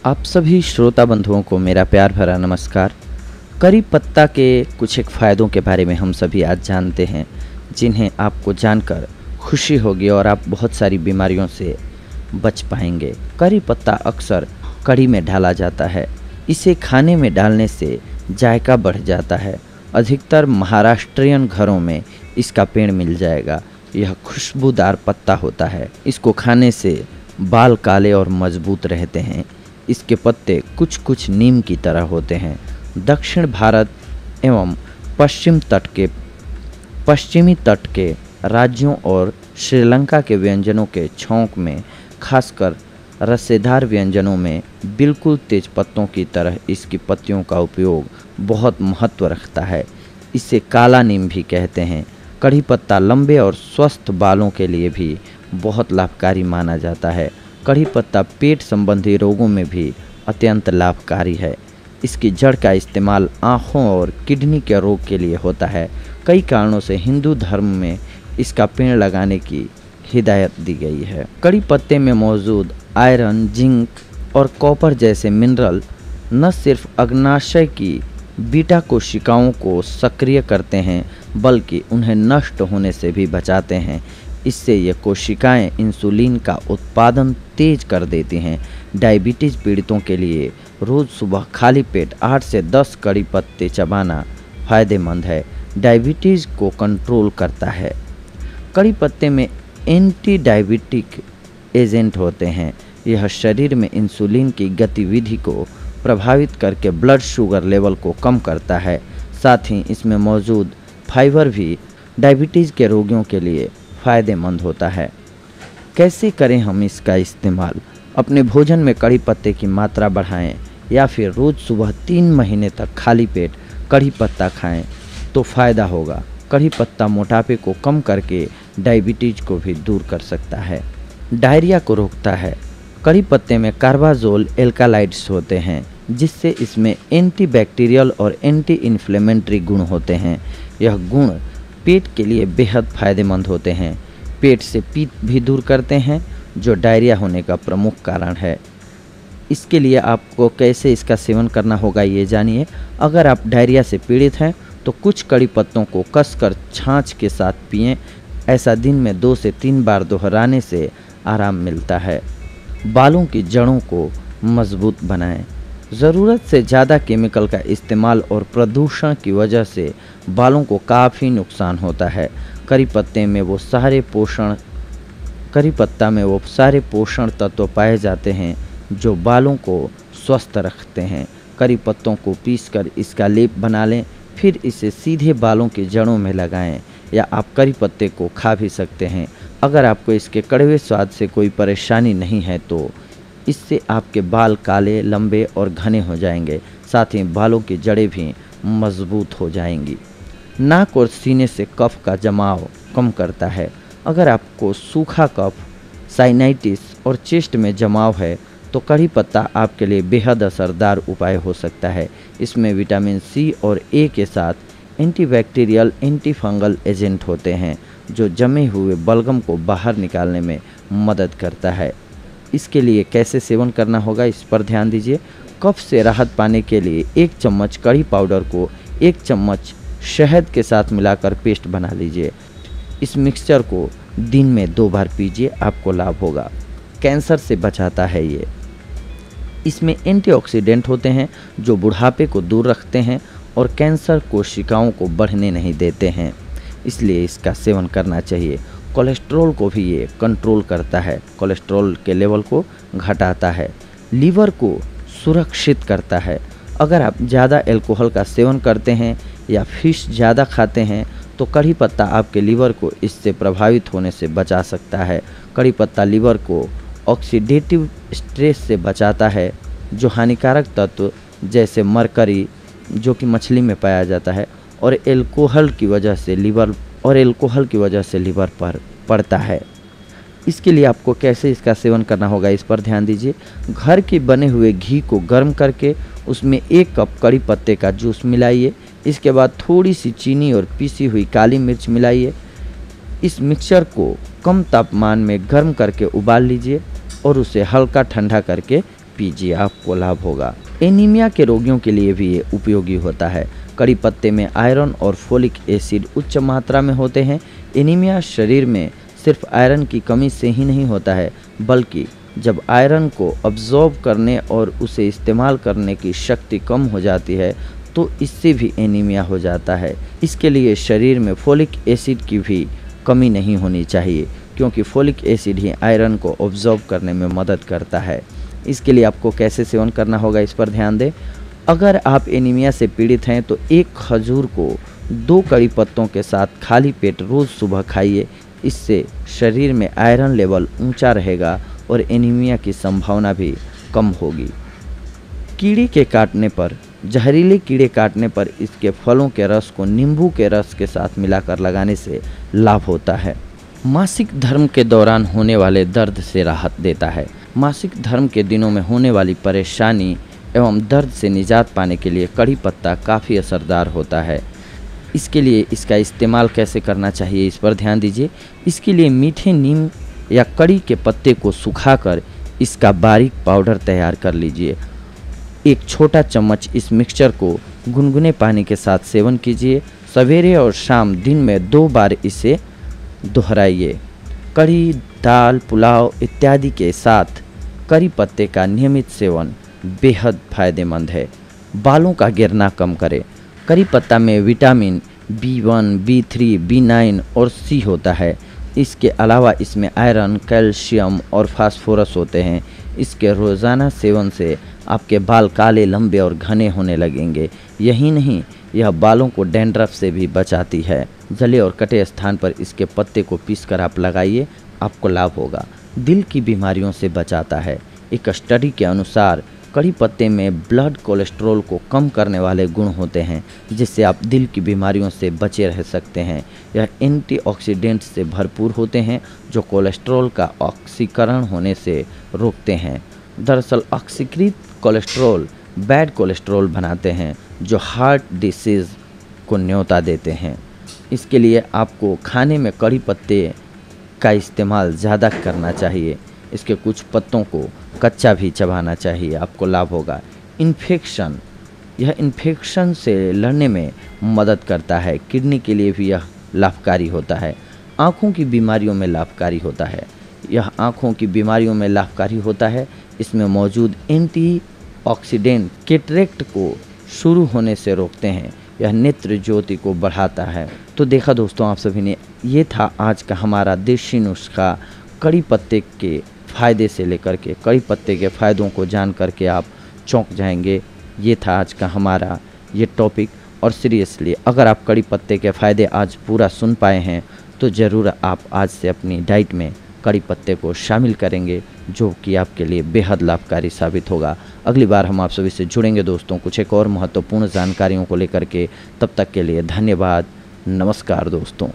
आप सभी श्रोता बंधुओं को मेरा प्यार भरा नमस्कार। करी पत्ता के कुछ एक फ़ायदों के बारे में हम सभी आज जानते हैं, जिन्हें आपको जानकर खुशी होगी और आप बहुत सारी बीमारियों से बच पाएंगे। करी पत्ता अक्सर कढ़ी में डाला जाता है। इसे खाने में डालने से जायका बढ़ जाता है। अधिकतर महाराष्ट्रियन घरों में इसका पेड़ मिल जाएगा। यह खुशबूदार पत्ता होता है। इसको खाने से बाल काले और मजबूत रहते हैं। इसके पत्ते कुछ कुछ नीम की तरह होते हैं। दक्षिण भारत एवं पश्चिमी तट के राज्यों और श्रीलंका के व्यंजनों के छौंक में, खासकर रसेदार व्यंजनों में बिल्कुल तेज पत्तों की तरह इसकी पत्तियों का उपयोग बहुत महत्व रखता है। इसे काला नीम भी कहते हैं। कढ़ी पत्ता लंबे और स्वस्थ बालों के लिए भी बहुत लाभकारी माना जाता है। कढ़ी पत्ता पेट संबंधी रोगों में भी अत्यंत लाभकारी है। इसकी जड़ का इस्तेमाल आँखों और किडनी के रोग के लिए होता है। कई कारणों से हिंदू धर्म में इसका पेड़ लगाने की हिदायत दी गई है। कढ़ी पत्ते में मौजूद आयरन, जिंक और कॉपर जैसे मिनरल न सिर्फ अग्नाशय की बीटा कोशिकाओं को सक्रिय करते हैं, बल्कि उन्हें नष्ट होने से भी बचाते हैं। इससे ये कोशिकाएं इंसुलिन का उत्पादन तेज कर देती हैं। डायबिटीज़ पीड़ितों के लिए रोज़ सुबह खाली पेट 8 से 10 कड़ी पत्ते चबाना फ़ायदेमंद है। डायबिटीज़ को कंट्रोल करता है। कड़ी पत्ते में एंटी डायबिटिक एजेंट होते हैं। यह शरीर में इंसुलिन की गतिविधि को प्रभावित करके ब्लड शुगर लेवल को कम करता है। साथ ही इसमें मौजूद फाइबर भी डायबिटीज़ के रोगियों के लिए फ़ायदेमंद होता है। कैसे करें हम इसका इस्तेमाल? अपने भोजन में कढ़ी पत्ते की मात्रा बढ़ाएं या फिर रोज़ सुबह 3 महीने तक खाली पेट कढ़ी पत्ता खाएं तो फ़ायदा होगा। कढ़ी पत्ता मोटापे को कम करके डायबिटीज़ को भी दूर कर सकता है। डायरिया को रोकता है। कढ़ी पत्ते में कार्बाजोल एल्कालाइड्स होते हैं, जिससे इसमें एंटीबैक्टीरियल और एंटी इन्फ्लेमेटरी गुण होते हैं। यह गुण पेट के लिए बेहद फ़ायदेमंद होते हैं। पेट से पित्त भी दूर करते हैं, जो डायरिया होने का प्रमुख कारण है। इसके लिए आपको कैसे इसका सेवन करना होगा ये जानिए। अगर आप डायरिया से पीड़ित हैं तो कुछ कड़ी पत्तों को कसकर छाछ के साथ पिएं। ऐसा दिन में 2 से 3 बार दोहराने से आराम मिलता है। बालों की जड़ों को मजबूत बनाएं। ज़रूरत से ज़्यादा केमिकल का इस्तेमाल और प्रदूषण की वजह से बालों को काफ़ी नुकसान होता है। करी पत्ता में वो सारे पोषण तत्व पाए जाते हैं जो बालों को स्वस्थ रखते हैं। करी पत्तों को पीसकर इसका लेप बना लें, फिर इसे सीधे बालों की जड़ों में लगाएं, या आप करी पत्ते को खा भी सकते हैं। अगर आपको इसके कड़वे स्वाद से कोई परेशानी नहीं है तो इससे आपके बाल काले, लंबे और घने हो जाएंगे। साथ ही बालों की जड़ें भी मजबूत हो जाएंगी। नाक और सीने से कफ का जमाव कम करता है। अगर आपको सूखा कफ, साइनाइटिस और चेस्ट में जमाव है तो कढ़ी पत्ता आपके लिए बेहद असरदार उपाय हो सकता है। इसमें विटामिन सी और ए के साथ एंटीबैक्टीरियल, एंटी फंगल एजेंट होते हैं, जो जमे हुए बलगम को बाहर निकालने में मदद करता है। इसके लिए कैसे सेवन करना होगा इस पर ध्यान दीजिए। कफ से राहत पाने के लिए 1 चम्मच कढ़ी पाउडर को 1 चम्मच शहद के साथ मिलाकर पेस्ट बना लीजिए। इस मिक्सचर को दिन में 2 बार पीजिए, आपको लाभ होगा। कैंसर से बचाता है ये। इसमें एंटीऑक्सीडेंट होते हैं जो बुढ़ापे को दूर रखते हैं और कैंसर कोशिकाओं को बढ़ने नहीं देते हैं, इसलिए इसका सेवन करना चाहिए। कोलेस्ट्रॉल को भी ये कंट्रोल करता है। कोलेस्ट्रॉल के लेवल को घटाता है। लीवर को सुरक्षित करता है। अगर आप ज़्यादा अल्कोहल का सेवन करते हैं या फिश ज़्यादा खाते हैं तो कढ़ी पत्ता आपके लीवर को इससे प्रभावित होने से बचा सकता है। कढ़ी पत्ता लीवर को ऑक्सीडेटिव स्ट्रेस से बचाता है, जो हानिकारक तत्व जैसे मरकरी, जो कि मछली में पाया जाता है, और अल्कोहल की वजह से लीवर पर पड़ता है। इसके लिए आपको कैसे इसका सेवन करना होगा इस पर ध्यान दीजिए। घर के बने हुए घी को गर्म करके उसमें 1 कप कड़ी पत्ते का जूस मिलाइए। इसके बाद थोड़ी सी चीनी और पीसी हुई काली मिर्च मिलाइए। इस मिक्सचर को कम तापमान में गर्म करके उबाल लीजिए और उसे हल्का ठंडा करके पीजिए, आपको लाभ होगा। एनीमिया के रोगियों के लिए भी ये उपयोगी होता है। कड़ी पत्ते में आयरन और फोलिक एसिड उच्च मात्रा में होते हैं। एनीमिया शरीर में सिर्फ आयरन की कमी से ही नहीं होता है, बल्कि जब आयरन को अब्जॉर्ब करने और उसे इस्तेमाल करने की शक्ति कम हो जाती है तो इससे भी एनीमिया हो जाता है। इसके लिए शरीर में फोलिक एसिड की भी कमी नहीं होनी चाहिए, क्योंकि फोलिक एसिड ही आयरन को अब्जॉर्ब करने में मदद करता है। इसके लिए आपको कैसे सेवन करना होगा, इस पर ध्यान दें। अगर आप एनीमिया से पीड़ित हैं तो एक खजूर को 2 कड़ी पत्तों के साथ खाली पेट रोज़ सुबह खाइए। इससे शरीर में आयरन लेवल ऊंचा रहेगा और एनीमिया की संभावना भी कम होगी। कीड़े के काटने पर, जहरीले कीड़े काटने पर इसके फलों के रस को नींबू के रस के साथ मिलाकर लगाने से लाभ होता है। मासिक धर्म के दौरान होने वाले दर्द से राहत देता है। मासिक धर्म के दिनों में होने वाली परेशानी एवं दर्द से निजात पाने के लिए कड़ी पत्ता काफ़ी असरदार होता है। इसके लिए इसका इस्तेमाल कैसे करना चाहिए, इस पर ध्यान दीजिए। इसके लिए मीठे नीम या कड़ी के पत्ते को सुखाकर इसका बारीक पाउडर तैयार कर लीजिए। एक छोटा चम्मच इस मिक्सचर को गुनगुने पानी के साथ सेवन कीजिए। सवेरे और शाम दिन में 2 बार इसे दोहराइए। कड़ी, दाल, पुलाव इत्यादि के साथ करी पत्ते का नियमित सेवन बेहद फायदेमंद है। बालों का गिरना कम करे। करी पत्ता में विटामिन B1, B3, B9 और C होता है। इसके अलावा इसमें आयरन, कैल्शियम और फास्फोरस होते हैं। इसके रोज़ाना सेवन से आपके बाल काले, लंबे और घने होने लगेंगे। यही नहीं, यह बालों को डैंड्रफ से भी बचाती है। जले और कटे स्थान पर इसके पत्ते को पीसकर आप लगाइए, आपको लाभ होगा। दिल की बीमारियों से बचाता है। एक स्टडी के अनुसार कड़ी पत्ते में ब्लड कोलेस्ट्रॉल को कम करने वाले गुण होते हैं, जिससे आप दिल की बीमारियों से बचे रह सकते हैं। यह एंटीऑक्सीडेंट से भरपूर होते हैं जो कोलेस्ट्रॉल का ऑक्सीकरण होने से रोकते हैं। दरअसल ऑक्सीकृत कोलेस्ट्रॉल बैड कोलेस्ट्रॉल बनाते हैं जो हार्ट डिसीज़ को न्योता देते हैं। इसके लिए आपको खाने में कड़ी पत्ते का इस्तेमाल ज़्यादा करना चाहिए। इसके कुछ पत्तों को कच्चा भी चबाना चाहिए, आपको लाभ होगा। इन्फेक्शन, यह इन्फेक्शन से लड़ने में मदद करता है। किडनी के लिए भी यह लाभकारी होता है। आँखों की बीमारियों में लाभकारी होता है। यह आँखों की बीमारियों में लाभकारी होता है। इसमें मौजूद एंटीऑक्सीडेंट कैटरेक्ट को शुरू होने से रोकते हैं। यह नेत्र ज्योति को बढ़ाता है। तो देखा दोस्तों आप सभी ने, ये था आज का हमारा देसी नुस्खा। कड़ी पत्ते के फ़ायदे से लेकर के कड़ी पत्ते के फ़ायदों को जान करके आप चौंक जाएंगे। ये था आज का हमारा ये टॉपिक। और सीरियसली अगर आप कड़ी पत्ते के फ़ायदे आज पूरा सुन पाए हैं तो ज़रूर आप आज से अपनी डाइट में कड़ी पत्ते को शामिल करेंगे, जो कि आपके लिए बेहद लाभकारी साबित होगा। अगली बार हम आप सभी से जुड़ेंगे दोस्तों कुछ एक और महत्वपूर्ण जानकारियों को लेकर के। तब तक के लिए धन्यवाद। नमस्कार दोस्तों।